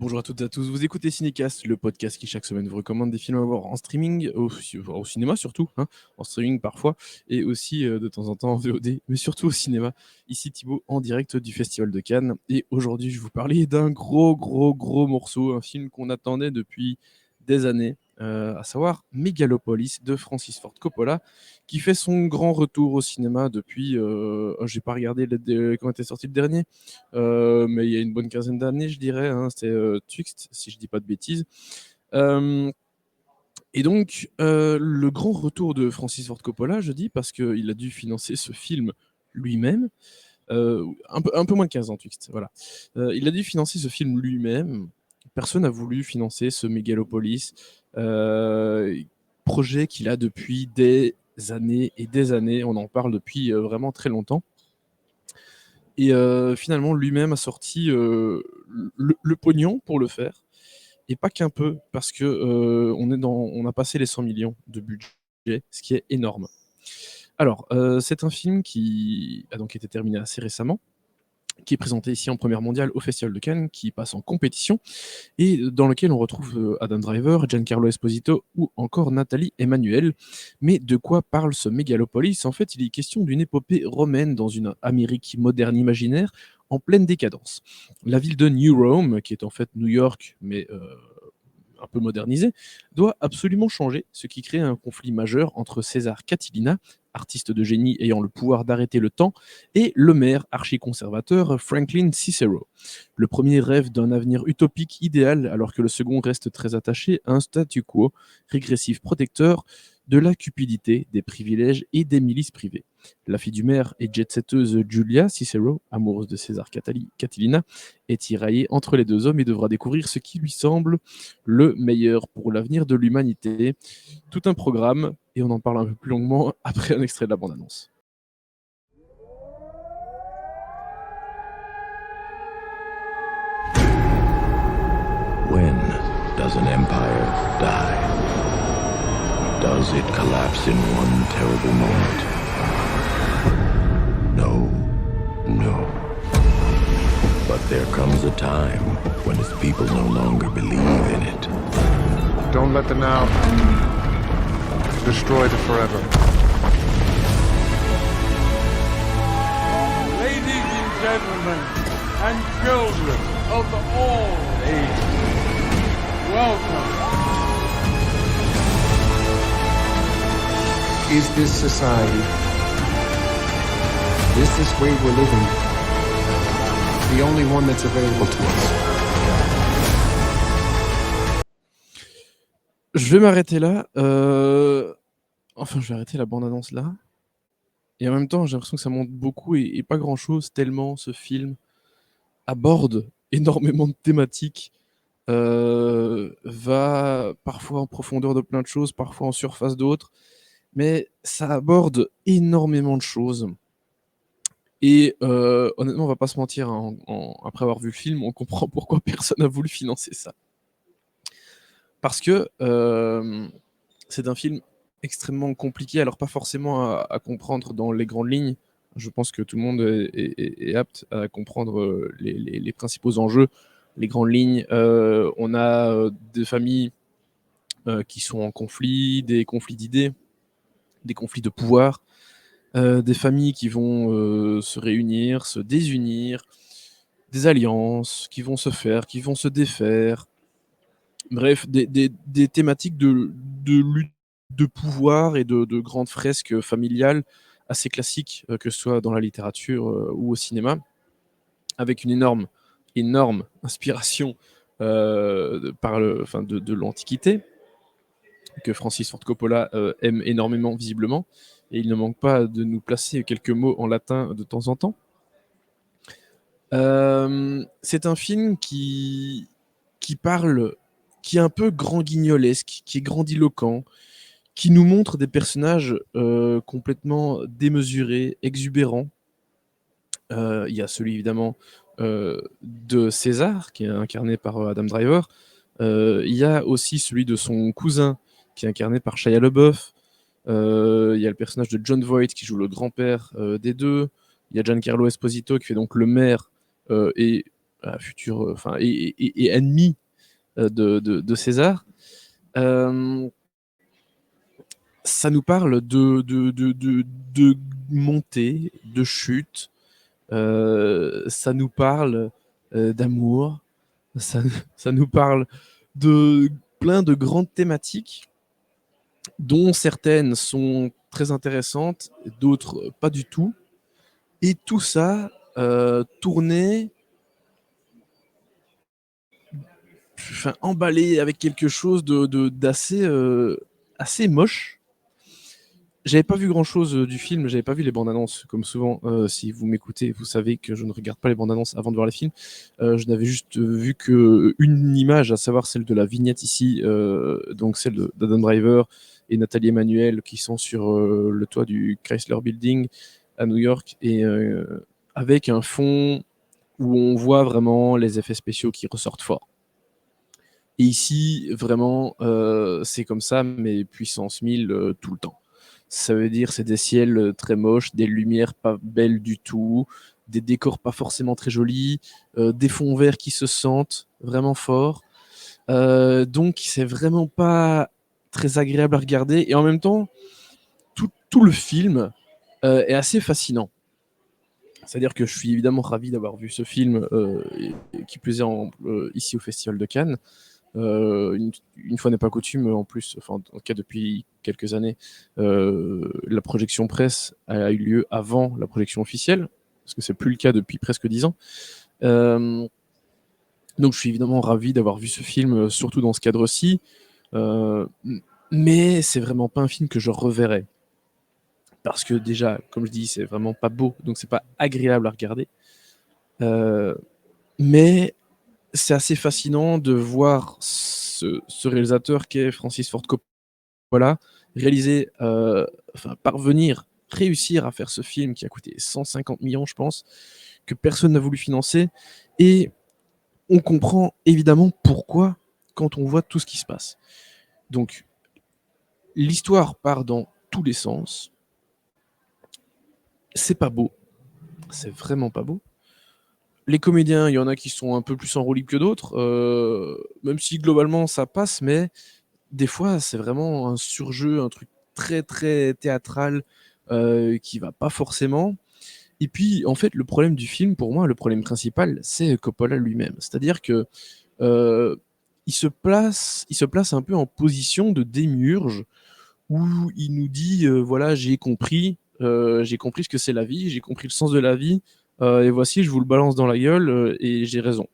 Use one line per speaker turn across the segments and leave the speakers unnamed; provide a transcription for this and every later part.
Bonjour à toutes et à tous, vous écoutez Cinécast, le podcast qui chaque semaine vous recommande des films à voir en streaming, au cinéma surtout, hein, en streaming parfois, et aussi de temps en temps en VOD, mais surtout au cinéma. Ici Thibaut en direct du Festival de Cannes, et aujourd'hui je vais vous parler d'un gros morceau, un film qu'on attendait depuis des années, à savoir Megalopolis de Francis Ford Coppola, qui fait son grand retour au cinéma depuis, j'ai pas regardé quand était sorti le dernier, mais il y a une bonne quinzaine d'années, je dirais, hein, c'était Twixt, si je dis pas de bêtises. Euh, et donc, le grand retour de Francis Ford Coppola, je dis, parce qu'il a dû financer ce film lui-même, un peu moins de 15 ans, Twixt, voilà. Il a dû financer ce film lui-même. Personne n'a voulu financer ce Megalopolis, projet qu'il a depuis des années et des années. On en parle depuis vraiment très longtemps. Et finalement, lui-même a sorti le pognon pour le faire. Et pas qu'un peu, parce que on a passé les 100 millions de budget, ce qui est énorme. Alors, c'est un film qui a donc été terminé assez récemment, qui est présenté ici en première mondiale au Festival de Cannes, qui passe en compétition, et dans lequel on retrouve Adam Driver, Giancarlo Esposito ou encore Nathalie Emmanuel. Mais de quoi parle ce Mégalopolis? En fait, il est question d'une épopée romaine dans une Amérique moderne imaginaire en pleine décadence. La ville de New Rome, qui est en fait New York, mais un peu modernisée, doit absolument changer, ce qui crée un conflit majeur entre César Catilina, artiste de génie ayant le pouvoir d'arrêter le temps, et le maire archi-conservateur Franklin Cicero. Le premier rêve d'un avenir utopique idéal, alors que le second reste très attaché à un statu quo régressif protecteur de la cupidité, des privilèges et des milices privées. La fille du maire et jet-setteuse Julia Cicero, amoureuse de César Catilina, est tiraillée entre les deux hommes et devra découvrir ce qui lui semble le meilleur pour l'avenir de l'humanité. Tout un programme, et on en parle un peu plus longuement après un extrait de la bande-annonce.
When does an empire die? Does it collapse in one terrible moment? No. But there comes a time when its people no longer believe in it.
Don't let the now destroy the forever.
Ladies and gentlemen, and children of all ages, welcome.
Is this society, is this way we're living, the only one that's available to us?
Je vais m'arrêter là. Enfin, je vais arrêter la bande-annonce là. Et en même temps, j'ai l'impression que ça monte beaucoup et pas grand-chose, tellement ce film aborde énormément de thématiques, va parfois en profondeur de plein de choses, parfois en surface d'autres, mais ça aborde énormément de choses. Et honnêtement, on va pas se mentir, hein, après avoir vu le film, on comprend pourquoi personne n'a voulu financer ça. Parce que c'est un film extrêmement compliqué, alors pas forcément à comprendre dans les grandes lignes. Je pense que tout le monde est apte à comprendre les principaux enjeux, les grandes lignes. On a des familles qui sont en conflit, des conflits d'idées, des conflits de pouvoir, des familles qui vont se réunir, se désunir, des alliances qui vont se faire, qui vont se défaire. Bref, des thématiques de lutte de pouvoir et de grandes fresques familiales assez classiques, que ce soit dans la littérature ou au cinéma, avec une énorme inspiration de l'Antiquité, que Francis Ford Coppola aime énormément visiblement, et il ne manque pas de nous placer quelques mots en latin de temps en temps. C'est un film qui parle, qui est un peu grand guignolesque, qui est grandiloquent, qui nous montre des personnages complètement démesurés, exubérants. Il y a celui évidemment de César, qui est incarné par Adam Driver. Il y a aussi celui de son cousin, qui est incarné par Shia LaBeouf. Il y a le personnage de Jon Voight, qui joue le grand-père des deux. Il y a Giancarlo Esposito, qui fait donc le maire, et futur, enfin, et ennemi de César. Ça nous parle de montée, de chute, ça nous parle d'amour, ça, ça nous parle de plein de grandes thématiques, dont certaines sont très intéressantes, d'autres pas du tout. Et tout ça tourné, enfin, emballé avec quelque chose d'assez assez moche. J'avais pas vu grand chose du film, j'avais pas vu les bandes annonces, comme souvent. Si vous m'écoutez, vous savez que je ne regarde pas les bandes annonces avant de voir les films. Je n'avais juste vu qu'une image, à savoir celle de la vignette ici, donc celle d'Adam Driver et Nathalie Emmanuel qui sont sur le toit du Chrysler Building à New York, et avec un fond où on voit vraiment les effets spéciaux qui ressortent fort. Et ici, vraiment, c'est comme ça, mais puissance 1000 tout le temps. Ça veut dire c'est des ciels très moches, des lumières pas belles du tout, des décors pas forcément très jolis, des fonds verts qui se sentent vraiment forts. Donc c'est vraiment pas très agréable à regarder, et en même temps, tout le film est assez fascinant. C'est-à-dire que je suis évidemment ravi d'avoir vu ce film, et qui plus est ici au Festival de Cannes. Une fois n'est pas coutume, en plus, enfin, en tout cas depuis quelques années, la projection presse a eu lieu avant la projection officielle, parce que c'est plus le cas depuis presque 10 ans. Donc je suis évidemment ravi d'avoir vu ce film, surtout dans ce cadre-ci, mais c'est vraiment pas un film que je reverrai. Parce que déjà, comme je dis, c'est vraiment pas beau, donc c'est pas agréable à regarder. Mais c'est assez fascinant de voir ce réalisateur qu'est Francis Ford Coppola réaliser, réussir à faire ce film qui a coûté 150 millions, je pense, que personne n'a voulu financer. Et on comprend évidemment pourquoi quand on voit tout ce qui se passe. Donc, l'histoire part dans tous les sens. C'est pas beau. C'est vraiment pas beau. Les comédiens, il y en a qui sont un peu plus enrôlés que d'autres, même si globalement ça passe, mais des fois c'est vraiment un surjeu, un truc très très théâtral qui va pas forcément. Et puis en fait le problème du film, pour moi, le problème principal, c'est Coppola lui-même. C'est-à-dire que il se place un peu en position de démiurge, où il nous dit voilà, j'ai compris ce que c'est la vie, j'ai compris le sens de la vie, et voici, je vous le balance dans la gueule, et j'ai raison.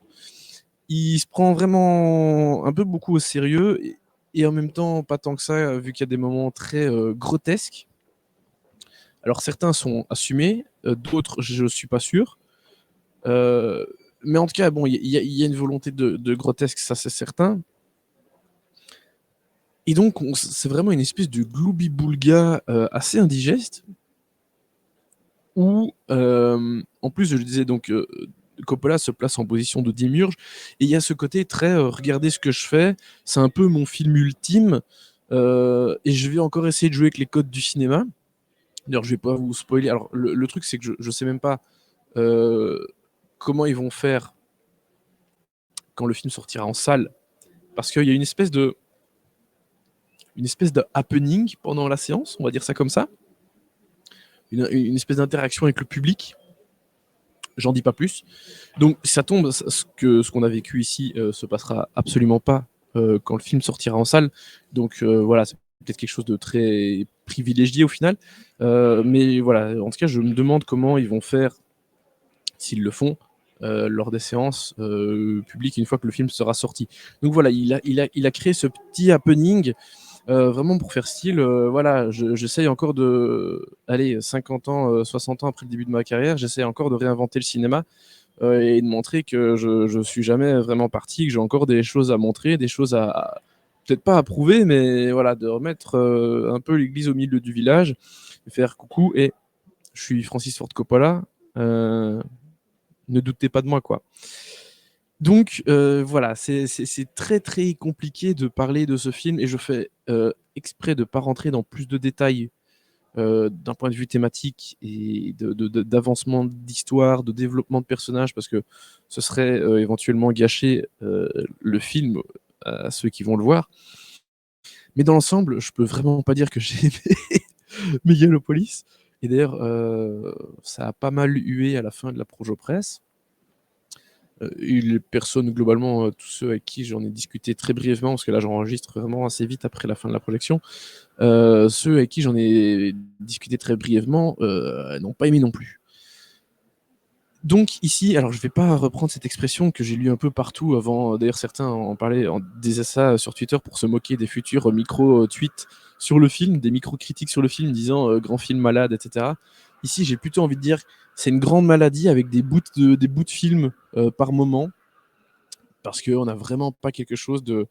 Il se prend vraiment un peu beaucoup au sérieux, et en même temps pas tant que ça, vu qu'il y a des moments très grotesques. Alors certains sont assumés, d'autres je suis pas sûr. Mais en tout cas, bon, il y a une volonté de grotesque, ça c'est certain. Et donc c'est vraiment une espèce de gloubi-boulga assez indigeste, où en plus je le disais, donc Coppola se place en position de démiurge, et il y a ce côté très regardez ce que je fais, c'est un peu mon film ultime, et je vais encore essayer de jouer avec les codes du cinéma. D'ailleurs, je vais pas vous spoiler. Alors le truc, c'est que je sais même pas comment ils vont faire quand le film sortira en salle, parce qu'il y a une espèce de happening pendant la séance, on va dire ça comme ça, une espèce d'interaction avec le public. J'en dis pas plus. Donc ça tombe, ce qu'on a vécu ici se passera absolument pas quand le film sortira en salle. Donc voilà, c'est peut-être quelque chose de très privilégié au final. Mais voilà, en tout cas, je me demande comment ils vont faire, s'ils le font, lors des séances publiques une fois que le film sera sorti. Donc voilà, il a créé ce petit happening vraiment pour faire style. Voilà, j'essaye encore aller 50 ans, 60 ans après le début de ma carrière, j'essaye encore de réinventer le cinéma et de montrer que je suis jamais vraiment parti, que j'ai encore des choses à montrer, des choses peut-être pas à prouver, mais voilà, de remettre un peu l'église au milieu du village, et faire coucou, et je suis Francis Ford Coppola, ne doutez pas de moi, quoi. Donc voilà, c'est très très compliqué de parler de ce film, et je fais exprès de ne pas rentrer dans plus de détails d'un point de vue thématique et d'avancement d'histoire, de développement de personnages, parce que ce serait éventuellement gâcher le film à ceux qui vont le voir. Mais dans l'ensemble, je peux vraiment pas dire que j'ai aimé Megalopolis. Et d'ailleurs, ça a pas mal hué à la fin de la Projo Presse. Et les personnes, globalement, tous ceux avec qui j'en ai discuté très brièvement, parce que là j'enregistre vraiment assez vite après la fin de la projection, ceux avec qui j'en ai discuté très brièvement n'ont pas aimé non plus. Donc ici, alors je vais pas reprendre cette expression que j'ai lue un peu partout avant, d'ailleurs certains en parlaient, disaient ça sur Twitter pour se moquer des futurs micro-tweets sur le film, des micro-critiques sur le film disant grand film malade, etc. Ici, j'ai plutôt envie de dire c'est une grande maladie avec des bouts de film par moment, parce qu'on n'a vraiment pas quelque chose de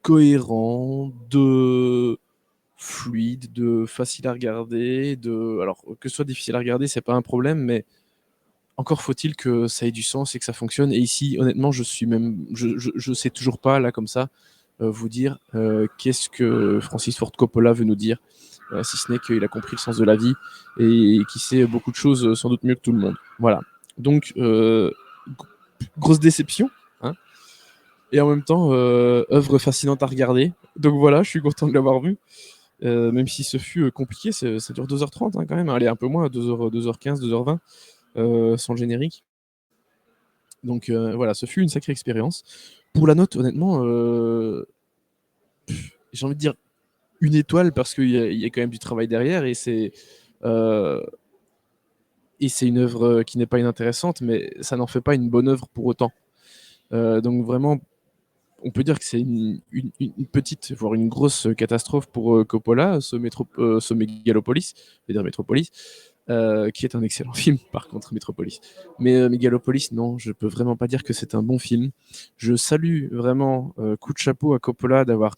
cohérent, de fluide, de facile à regarder, alors que ce soit difficile à regarder, c'est pas un problème, mais encore faut-il que ça ait du sens et que ça fonctionne. Et ici, honnêtement, je sais toujours pas là comme ça vous dire qu'est-ce que Francis Ford Coppola veut nous dire, si ce n'est qu'il a compris le sens de la vie et qu'il sait beaucoup de choses sans doute mieux que tout le monde. Voilà. Donc grosse déception, hein, et en même temps œuvre fascinante à regarder. Donc voilà, je suis content de l'avoir vu. Même si ce fut compliqué, ça dure 2h30 hein, quand même, allez un peu moins, 2h15, 2h20, sans le générique. Donc voilà, ce fut une sacrée expérience. Pour la note, honnêtement, j'ai envie de dire 1 étoile parce qu'il y a quand même du travail derrière et c'est une œuvre qui n'est pas inintéressante, mais ça n'en fait pas une bonne œuvre pour autant. Donc vraiment, on peut dire que c'est une petite, voire une grosse catastrophe pour Coppola, ce Megalopolis, je vais dire Metropolis, qui est un excellent film, par contre, Metropolis. Mais Megalopolis, non, je peux vraiment pas dire que c'est un bon film. Je salue vraiment, coup de chapeau à Coppola d'avoir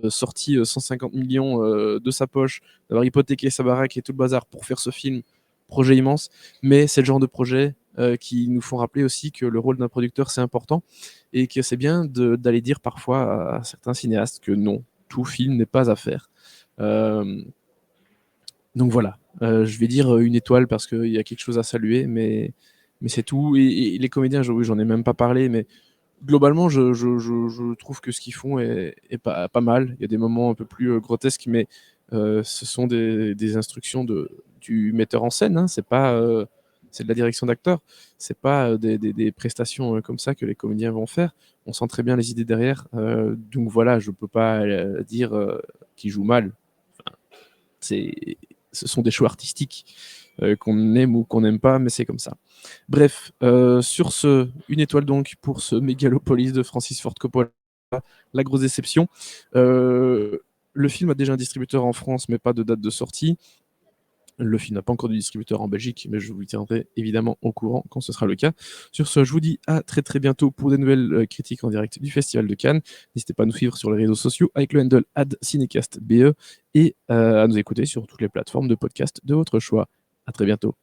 sorti 150 millions de sa poche, d'avoir hypothéqué sa baraque et tout le bazar pour faire ce film, projet immense, mais c'est le genre de projet qui nous font rappeler aussi que le rôle d'un producteur, c'est important, et que c'est bien d'aller dire parfois à certains cinéastes que non, tout film n'est pas à faire. Donc voilà, je vais dire 1 étoile parce qu'il y a quelque chose à saluer, mais c'est tout. Et les comédiens, oui, j'en ai même pas parlé, mais globalement, je trouve que ce qu'ils font est pas mal. Il y a des moments un peu plus grotesques, mais ce sont des instructions du metteur en scène, hein. C'est de la direction d'acteur. C'est pas des prestations comme ça que les comédiens vont faire. On sent très bien les idées derrière. Donc voilà, je peux pas dire qu'ils jouent mal. Enfin, ce sont des choix artistiques qu'on aime ou qu'on n'aime pas, mais c'est comme ça. Bref, sur ce, 1 étoile donc pour ce Megalopolis de Francis Ford Coppola, la grosse déception. Le film a déjà un distributeur en France, mais pas de date de sortie. Le film n'a pas encore de distributeur en Belgique, mais je vous tiendrai évidemment au courant quand ce sera le cas. Sur ce, je vous dis à très très bientôt pour des nouvelles critiques en direct du Festival de Cannes. N'hésitez pas à nous suivre sur les réseaux sociaux avec le handle @cinecastbe et à nous écouter sur toutes les plateformes de podcast de votre choix. À très bientôt.